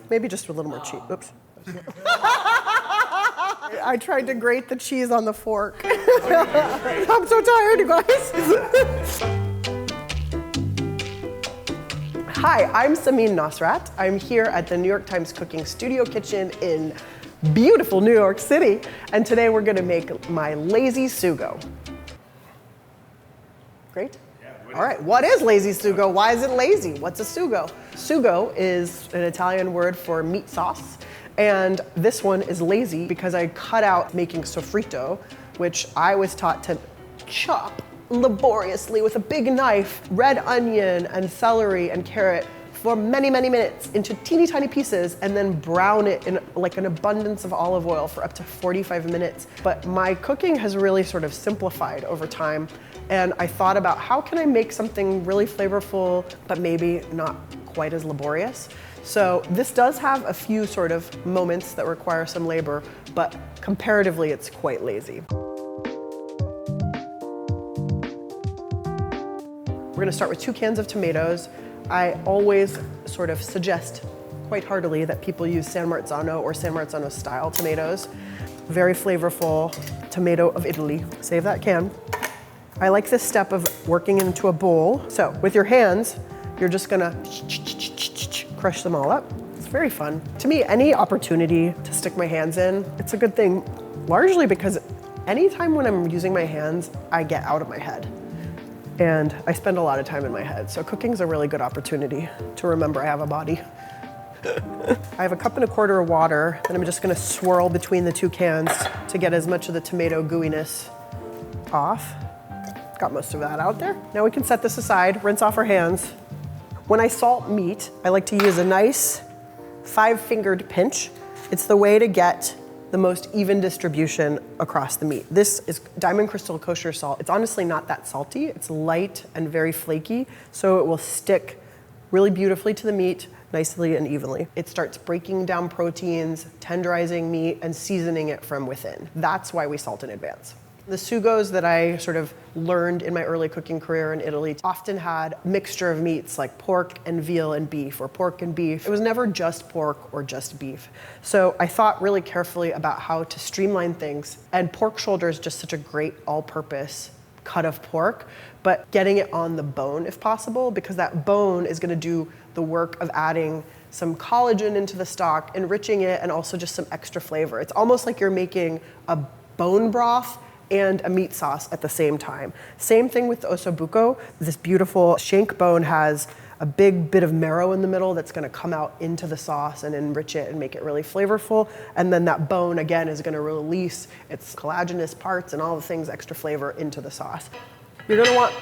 Maybe just a little more cheese. Oops. I tried to grate the cheese on the fork. I'm so tired, you guys. Hi, I'm Samin Nosrat. I'm here at the NYT Cooking Studio Kitchen in beautiful New York City. And today we're gonna make my lazy Sugo. Great? All right, what is lazy Sugo? Why is it lazy? What's a Sugo? Sugo is an Italian word for meat sauce. And this one is lazy because I cut out making soffrito, which I was taught to chop laboriously with a big knife, red onion and celery and carrot for many, many minutes into teeny tiny pieces and then brown it in like an abundance of olive oil for up to 45 minutes. But my cooking has really sort of simplified over time. And I thought about how can I make something really flavorful, but maybe not quite as laborious. So this does have a few sort of moments that require some labor, but comparatively it's quite lazy. We're gonna start with 2 cans of tomatoes. I always sort of suggest quite heartily that people use San Marzano or San Marzano style tomatoes. Very flavorful tomato of Italy. Save that can. I like this step of working into a bowl. So with your hands, you're just gonna crush them all up. It's very fun. To me, any opportunity to stick my hands in, it's a good thing, largely because anytime when I'm using my hands, I get out of my head. And I spend a lot of time in my head. So cooking's a really good opportunity to remember I have a body. I have a 1.25 cups of water that I'm just gonna swirl between the 2 cans to get as much of the tomato gooiness off. Got most of that out there. Now we can set this aside, rinse off our hands. When I salt meat, I like to use a nice 5-fingered pinch. It's the way to get the most even distribution across the meat. This is Diamond Crystal kosher salt. It's honestly not that salty. It's light and very flaky, so it will stick really beautifully to the meat, nicely and evenly. It starts breaking down proteins, tenderizing meat, and seasoning it from within. That's why we salt in advance. The sugos that I sort of learned in my early cooking career in Italy often had a mixture of meats like pork and veal and beef, or pork and beef. It was never just pork or just beef. So I thought really carefully about how to streamline things. And pork shoulder is just such a great all-purpose cut of pork, but getting it on the bone if possible, because that bone is gonna do the work of adding some collagen into the stock, enriching it, and also just some extra flavor. It's almost like you're making a bone broth and a meat sauce at the same time. Same thing with the ossobuco. This beautiful shank bone has a big bit of marrow in the middle that's gonna come out into the sauce and enrich it and make it really flavorful. And then that bone, again, is gonna release its collagenous parts and all the things, extra flavor into the sauce. You're gonna want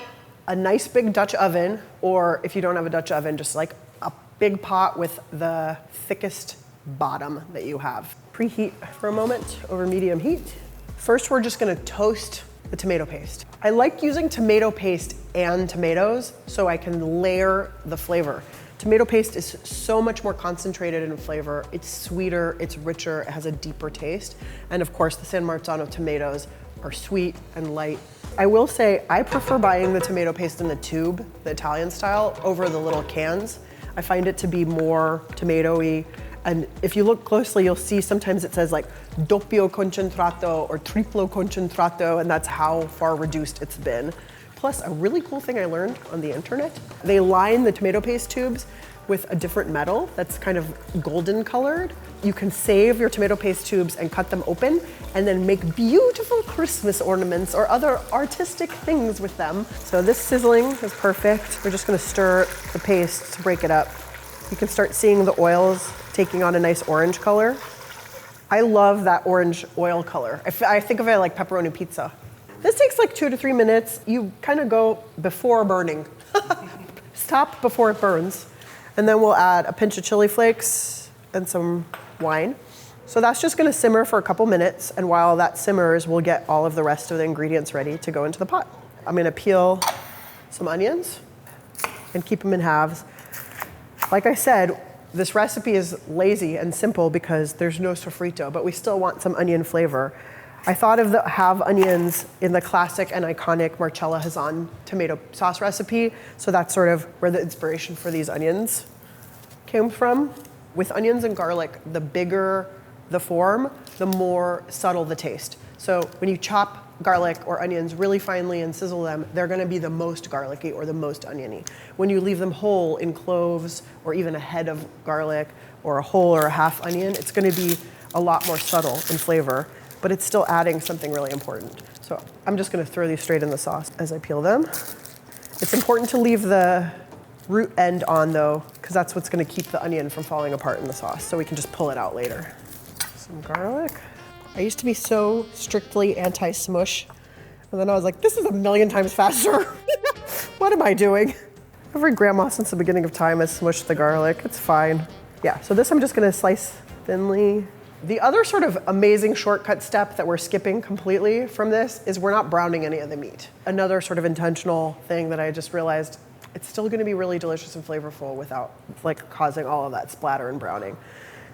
a nice big Dutch oven, or if you don't have a Dutch oven, just like a big pot with the thickest bottom that you have. Preheat for a moment over medium heat. First, we're just gonna toast the tomato paste. I like using tomato paste and tomatoes so I can layer the flavor. Tomato paste is so much more concentrated in flavor. It's sweeter, it's richer, it has a deeper taste. And of course, the San Marzano tomatoes are sweet and light. I will say, I prefer buying the tomato paste in the tube, the Italian style, over the little cans. I find it to be more tomatoey. And if you look closely, you'll see sometimes it says like doppio concentrato or triplo concentrato, and that's how far reduced it's been. Plus, a really cool thing I learned on the internet, they line the tomato paste tubes with a different metal that's kind of golden colored. You can save your tomato paste tubes and cut them open and then make beautiful Christmas ornaments or other artistic things with them. So this sizzling is perfect. We're just gonna stir the paste to break it up. You can start seeing the oils taking on a nice orange color. I love that orange oil color. I think of it like pepperoni pizza. This takes like 2 to 3 minutes. You kind of go before burning. Stop before it burns. And then we'll add a pinch of chili flakes and some wine. So that's just gonna simmer for a couple minutes, and while that simmers, we'll get all of the rest of the ingredients ready to go into the pot. I'm gonna peel some onions and keep them in halves. Like I said, this recipe is lazy and simple because there's no soffrito, but we still want some onion flavor. I thought of the halve onions in the classic and iconic Marcella Hazan tomato sauce recipe, so that's sort of where the inspiration for these onions came from. With onions and garlic, the bigger the form, the more subtle the taste. So when you chop garlic or onions really finely and sizzle them, they're gonna be the most garlicky or the most oniony. When you leave them whole in cloves or even a head of garlic or a whole or a half onion, it's gonna be a lot more subtle in flavor, but it's still adding something really important. So I'm just gonna throw these straight in the sauce as I peel them. It's important to leave the root end on though, because that's what's gonna keep the onion from falling apart in the sauce, so we can just pull it out later. Some garlic. I used to be so strictly anti-smush, and then I was like, this is a million times faster. What am I doing? Every grandma since the beginning of time has smushed the garlic. It's fine. Yeah, so this I'm just gonna slice thinly. The other sort of amazing shortcut step that we're skipping completely from this is we're not browning any of the meat. Another sort of intentional thing that I just realized, it's still gonna be really delicious and flavorful without like causing all of that splatter and browning.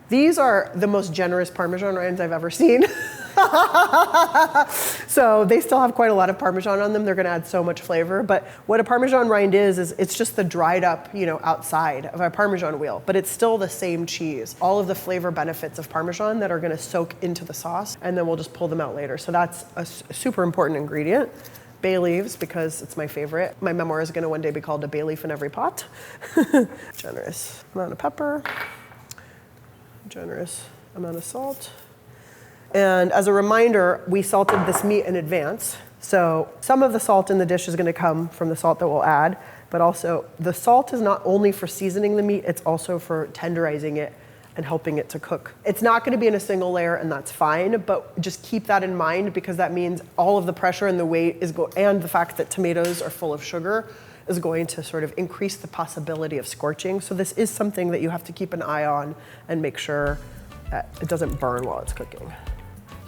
These are the most generous Parmesan rinds I've ever seen. So they still have quite a lot of Parmesan on them. They're gonna add so much flavor. But what a Parmesan rind is it's just the dried up, outside of a Parmesan wheel, but it's still the same cheese. All of the flavor benefits of Parmesan that are gonna soak into the sauce, and then we'll just pull them out later. So that's a super important ingredient. Bay leaves, because it's my favorite. My memoir is gonna one day be called A Bay Leaf in Every Pot. Generous amount of pepper. Generous amount of salt. And as a reminder, we salted this meat in advance. So some of the salt in the dish is gonna come from the salt that we'll add, but also the salt is not only for seasoning the meat, it's also for tenderizing it and helping it to cook. It's not gonna be in a single layer, and that's fine, but just keep that in mind, because that means all of the pressure and the weight and the fact that tomatoes are full of sugar is going to sort of increase the possibility of scorching. So this is something that you have to keep an eye on and make sure that it doesn't burn while it's cooking.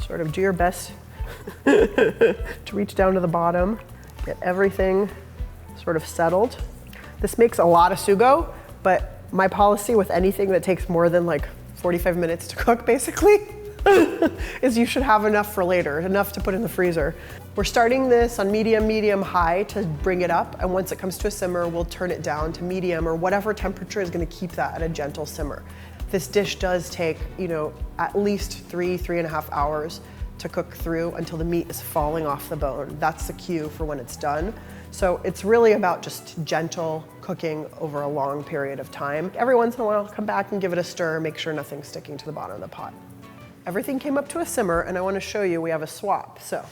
Sort of do your best to reach down to the bottom, get everything sort of settled. This makes a lot of sugo, but my policy with anything that takes more than like 45 minutes to cook, basically, is you should have enough for later, enough to put in the freezer. We're starting this on medium, high to bring it up, and once it comes to a simmer, we'll turn it down to medium or whatever temperature is gonna keep that at a gentle simmer. This dish does take, at least 3.5 hours to cook through until the meat is falling off the bone. That's the cue for when it's done. So it's really about just gentle cooking over a long period of time. Every once in a while, come back and give it a stir, make sure nothing's sticking to the bottom of the pot. Everything came up to a simmer, and I want to show you we have a swap. So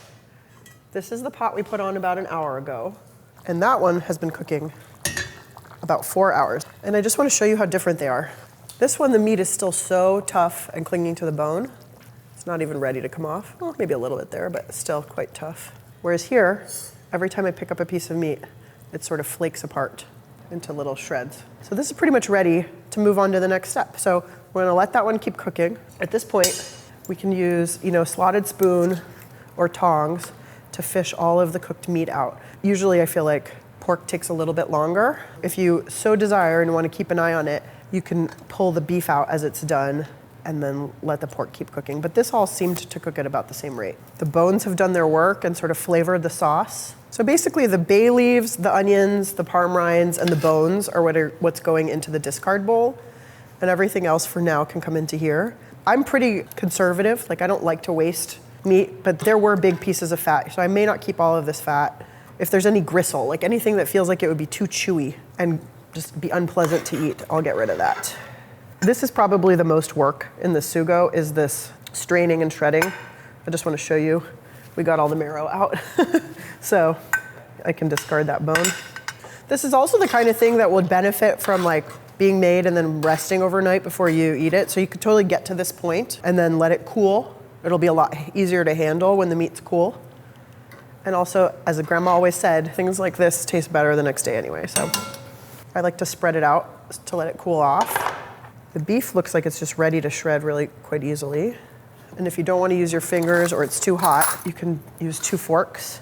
this is the pot we put on about an hour ago, and that one has been cooking about 4 hours. And I just want to show you how different they are. This one, the meat is still so tough and clinging to the bone. It's not even ready to come off. Well, maybe a little bit there, but still quite tough. Whereas here, every time I pick up a piece of meat, it sort of flakes apart into little shreds. So this is pretty much ready to move on to the next step. So we're gonna let that one keep cooking. At this point, we can use, slotted spoon or tongs to fish all of the cooked meat out. Usually I feel like pork takes a little bit longer. If you so desire and want to keep an eye on it, you can pull the beef out as it's done and then let the pork keep cooking. But this all seemed to cook at about the same rate. The bones have done their work and sort of flavored the sauce. So basically the bay leaves, the onions, the parm rinds, and the bones are what's going into the discard bowl, and everything else for now can come into here. I'm pretty conservative, I don't like to waste meat, but there were big pieces of fat, so I may not keep all of this fat. If there's any gristle, anything that feels like it would be too chewy and just be unpleasant to eat, I'll get rid of that. This is probably the most work in the sugo, is this straining and shredding. I just want to show you, we got all the marrow out. So I can discard that bone. This is also the kind of thing that would benefit from being made and then resting overnight before you eat it. So you could totally get to this point and then let it cool. It'll be a lot easier to handle when the meat's cool. And also, as a grandma always said, things like this taste better the next day anyway. So I like to spread it out to let it cool off. The beef looks like it's just ready to shred really quite easily. And if you don't want to use your fingers or it's too hot, you can use 2 forks.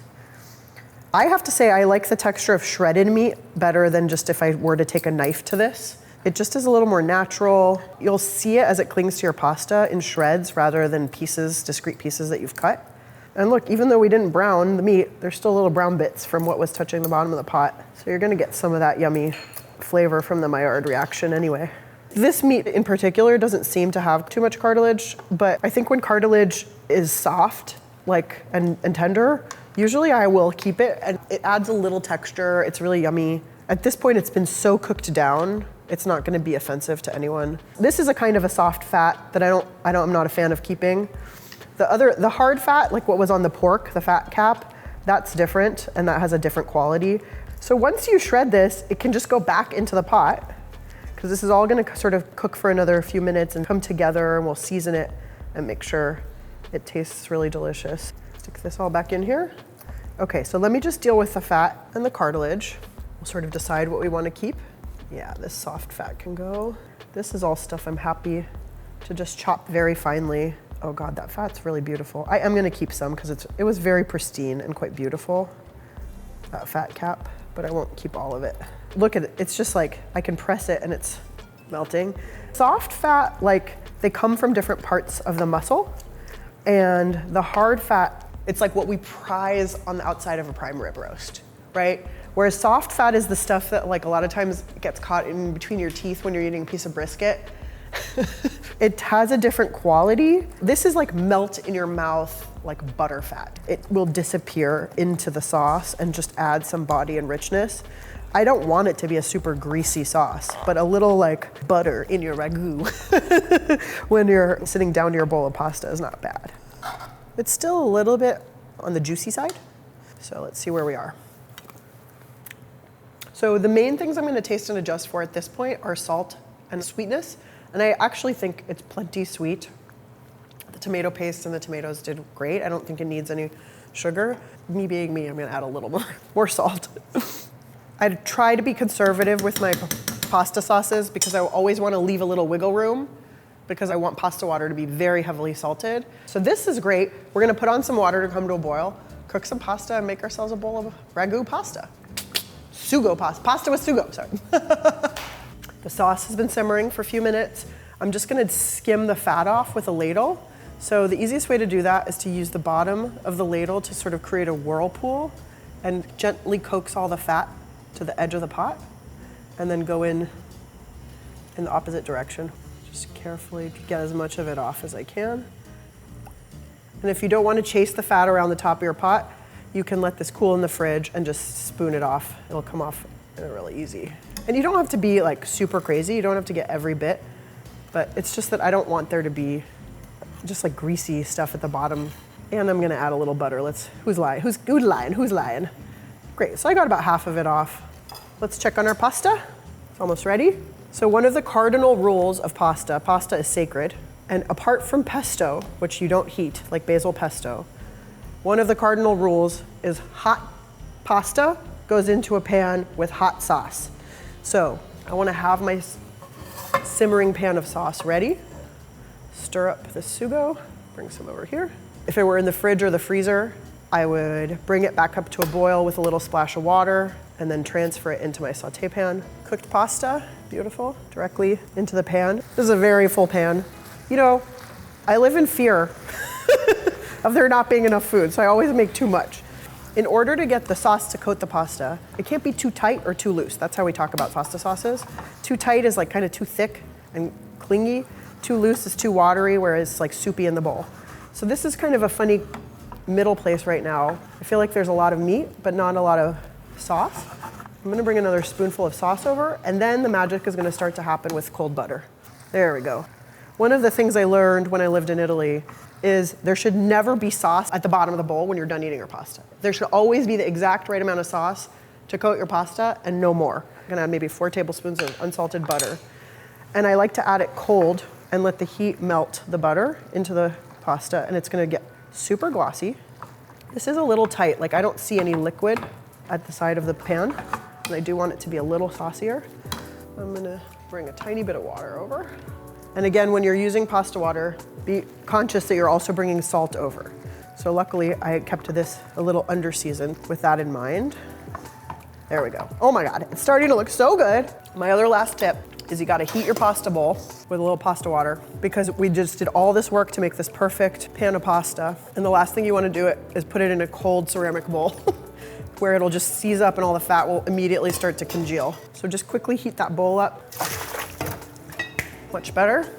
I have to say I like the texture of shredded meat better than just if I were to take a knife to this. It just is a little more natural. You'll see it as it clings to your pasta in shreds rather than pieces, discrete pieces that you've cut. And look, even though we didn't brown the meat, there's still little brown bits from what was touching the bottom of the pot. So you're gonna get some of that yummy flavor from the Maillard reaction anyway. This meat in particular doesn't seem to have too much cartilage, but I think when cartilage is soft, like, and tender, usually I will keep it, and it adds a little texture. It's really yummy. At this point, it's been so cooked down, it's not gonna be offensive to anyone. This is a kind of a soft fat that I'm not a fan of keeping. The hard fat, like what was on the pork, the fat cap, that's different, and that has a different quality. So once you shred this, it can just go back into the pot, because this is all gonna sort of cook for another few minutes and come together, and we'll season it and make sure it tastes really delicious. Stick this all back in here. Okay, so let me just deal with the fat and the cartilage. We'll sort of decide what we want to keep. Yeah, this soft fat can go. This is all stuff I'm happy to just chop very finely. Oh God, that fat's really beautiful. I am gonna keep some because it was very pristine and quite beautiful, that fat cap, but I won't keep all of it. Look at it, it's just like, I can press it and it's melting. Soft fat, like, they come from different parts of the muscle, and the hard fat, it's like what we prize on the outside of a prime rib roast, right? Whereas soft fat is the stuff that, like, a lot of times gets caught in between your teeth when you're eating a piece of brisket. It has a different quality. This is like melt in your mouth like butter fat. It will disappear into the sauce and just add some body and richness. I don't want it to be a super greasy sauce, but a little like butter in your ragu when you're sitting down to your bowl of pasta is not bad. It's still a little bit on the juicy side, so let's see where we are. So the main things I'm gonna taste and adjust for at this point are salt and sweetness, and I actually think it's plenty sweet. The tomato paste and the tomatoes did great. I don't think it needs any sugar. Me being me, I'm gonna add a little more salt. I try to be conservative with my pasta sauces because I always wanna leave a little wiggle room because I want pasta water to be very heavily salted. So this is great. We're gonna put on some water to come to a boil, cook some pasta, and make ourselves a bowl of ragu pasta. Sugo pasta with sugo, sorry. The sauce has been simmering for a few minutes. I'm just gonna skim the fat off with a ladle. So the easiest way to do that is to use the bottom of the ladle to sort of create a whirlpool and gently coax all the fat to the edge of the pot, and then go in the opposite direction. Just carefully get as much of it off as I can. And if you don't want to chase the fat around the top of your pot, you can let this cool in the fridge and just spoon it off. It'll come off really easy. And you don't have to be like super crazy. You don't have to get every bit, but it's just that I don't want there to be just like greasy stuff at the bottom. And I'm gonna add a little butter. Who's lying? Who's lying? Great, so I got about half of it off. Let's check on our pasta. It's almost ready. So one of the cardinal rules of pasta is sacred. And apart from pesto, which you don't heat, like basil pesto, one of the cardinal rules is hot pasta goes into a pan with hot sauce. So I wanna have my simmering pan of sauce ready. Stir up the sugo, bring some over here. If it were in the fridge or the freezer, I would bring it back up to a boil with a little splash of water and then transfer it into my saute pan. Cooked pasta, beautiful, directly into the pan. This is a very full pan. You know, I live in fear of there not being enough food, so I always make too much. In order to get the sauce to coat the pasta, it can't be too tight or too loose. That's how we talk about pasta sauces. Too tight is like kind of too thick and clingy. Too loose is too watery, whereas it's like soupy in the bowl. So this is kind of a funny middle place right now. I feel like there's a lot of meat, but not a lot of sauce. I'm gonna bring another spoonful of sauce over, and then the magic is gonna start to happen with cold butter. There we go. One of the things I learned when I lived in Italy is there should never be sauce at the bottom of the bowl when you're done eating your pasta. There should always be the exact right amount of sauce to coat your pasta and no more. I'm gonna add maybe 4 tablespoons of unsalted butter. And I like to add it cold and let the heat melt the butter into the pasta, and it's gonna get super glossy. This is a little tight, like I don't see any liquid at the side of the pan, and I do want it to be a little saucier. I'm gonna bring a tiny bit of water over. And again, when you're using pasta water, be conscious that you're also bringing salt over. So luckily, I kept this a little under-seasoned with that in mind. There we go. Oh my God, it's starting to look so good. My other last tip is you gotta heat your pasta bowl with a little pasta water, because we just did all this work to make this perfect pan of pasta. And the last thing you wanna do is put it in a cold ceramic bowl where it'll just seize up and all the fat will immediately start to congeal. So just quickly heat that bowl up. much better.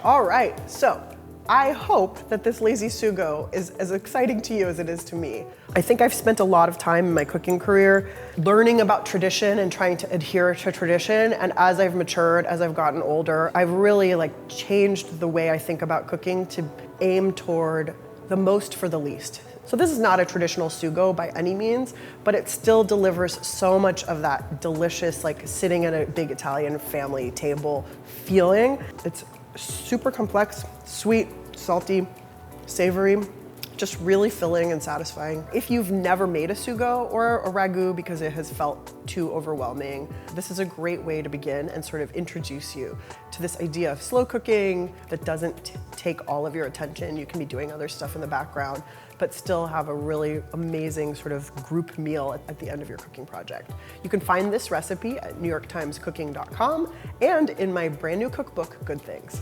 All right, so I hope that this lazy sugo is as exciting to you as it is to me. I think I've spent a lot of time in my cooking career learning about tradition and trying to adhere to tradition. And as I've matured, as I've gotten older, I've really changed the way I think about cooking to aim toward the most for the least. So this is not a traditional sugo by any means, but it still delivers so much of that delicious, sitting at a big Italian family table feeling. It's super complex, sweet, salty, savory, just really filling and satisfying. If you've never made a sugo or a ragu because it has felt too overwhelming, this is a great way to begin and sort of introduce you to this idea of slow cooking that doesn't take all of your attention. You can be doing other stuff in the background, but still have a really amazing sort of group meal at the end of your cooking project. You can find this recipe at NewYorkTimesCooking.com and in my brand new cookbook, Good Things.